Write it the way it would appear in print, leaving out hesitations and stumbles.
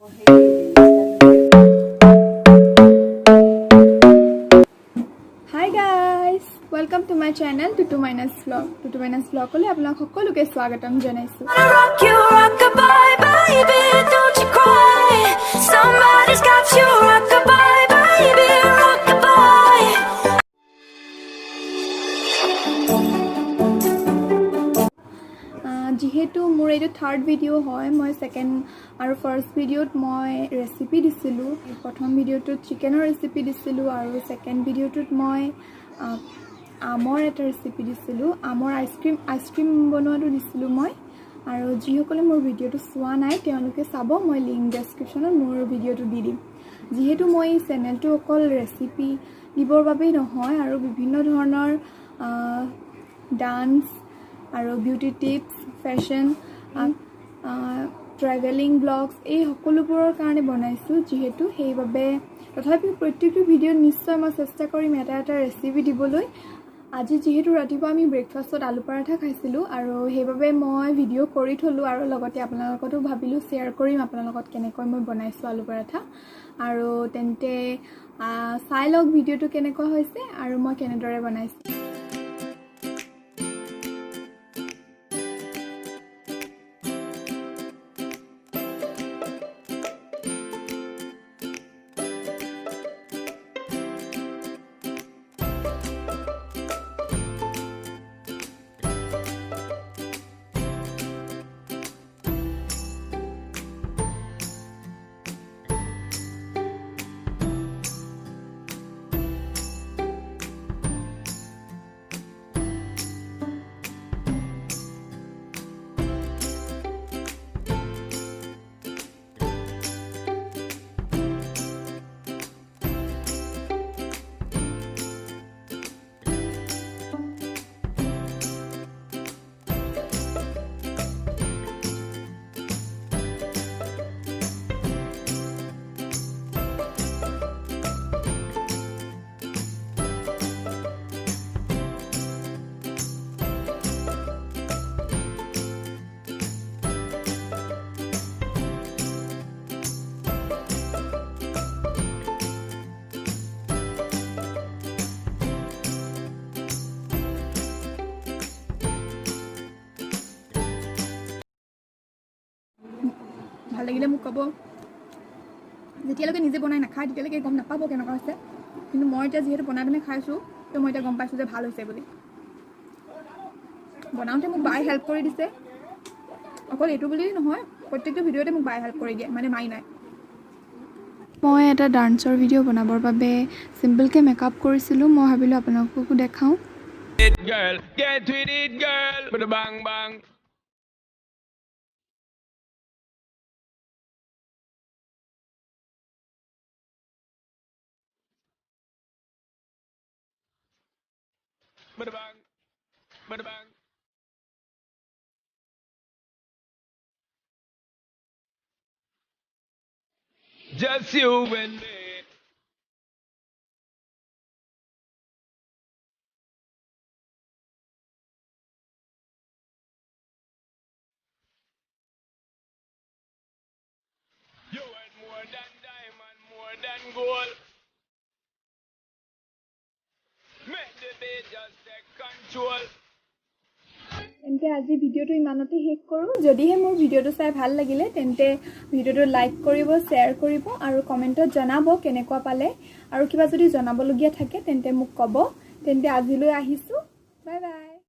Hi guys, welcome to my channel Tutumaina's vlog. Tutumaina's vlog kole আপোনাক সকলোকে স্বাগতম জনাইছো। Somebody's got you rock-a-bye baby rock-a-bye. যেহেতু মোৰ এইটো থাৰ্ড ভিডিঅ' হয়, মই ছেকেণ্ড আৰু ফাৰ্ষ্ট ভিডিঅ'ত মই ৰেচিপি দিছিলোঁ। প্ৰথম ভিডিঅ'টোত চিকেনৰ ৰেচিপি দিছিলোঁ আৰু ছেকেণ্ড ভিডিঅ'টোত মই আমৰ এটা ৰেচিপি দিছিলোঁ। আমৰ আইচক্ৰীম বনোৱাটো দিছিলোঁ মই। আৰু যিসকলে মোৰ ভিডিঅ'টো চোৱা নাই তেওঁলোকে চাব, মই লিংক ডেছক্ৰিপশ্যনত মোৰ ভিডিঅ'টো দি দিম। যিহেতু মই এই চেনেলটো অকল ৰেচিপি দিবৰ বাবেই নহয়, আৰু বিভিন্ন ধৰণৰ ডান্স আৰু beauty tips, fashion, travelling blogs এই সকলোবোৰৰ কাৰণে বনাইছোঁ। যিহেতু সেইবাবে তথাপিও প্ৰত্যেকটো ভিডিঅ'ত নিশ্চয় মই চেষ্টা কৰিম এটা এটা ৰেচিপি দিবলৈ। আজি যিহেতু ৰাতিপুৱা আমি ব্ৰেকফাষ্টত আলু পৰাঠা খাইছিলোঁ, আৰু সেইবাবে মই ভিডিঅ' কৰি থ'লোঁ আৰু লগতে আপোনাৰ লগতো ভাবিলোঁ শ্বেয়াৰ কৰিম আপোনাৰ লগত কেনেকৈ মই বনাইছোঁ আলু পৰাঠা। আৰু তেন্তে চাই লওক ভিডিঅ'টো কেনেকুৱা হৈছে আৰু মই কেনেদৰে বনাইছোঁ। ভাল লাগিলে মোক ক'ব। যেতিয়ালৈকে নিজে বনাই নাখায় তেতিয়ালৈকে গম নাপাব কেনেকুৱা হৈছে, কিন্তু মই এতিয়া যিহেতু বনাই পিনে খাইছোঁ তো মই এতিয়া গম পাইছোঁ যে ভাল হৈছে বুলি। বনাওঁতে মোক বাই হেল্প কৰি দিছে, অকল এইটো বুলি নহয়, প্ৰত্যেকটো ভিডিঅ'তে মোক বাই হেল্প কৰি দিয়ে, মানে মাই নাই। মই এটা ডান্সৰ ভিডিঅ' বনাবৰ বাবে চিম্পলকৈ মেকআপ কৰিছিলোঁ। মই ভাবিলোঁ আপোনালোককো দেখাওঁ। Just you and me. You want more than diamond, more than gold. Make the day just take control. তেন্তে আজি ভিডিঅ'টো ইমানতে শেষ কৰোঁ। যদিহে মোৰ ভিডিঅ'টো চাই ভাল লাগিলে তেন্তে ভিডিঅ'টো লাইক কৰিব, শ্বেয়াৰ কৰিব আৰু কমেণ্টত জনাব কেনেকুৱা পালে। আৰু কিবা যদি জনাবলগীয়া থাকে তেন্তে মোক ক'ব। তেন্তে আজিলৈ আহিছোঁ, বাই বাই।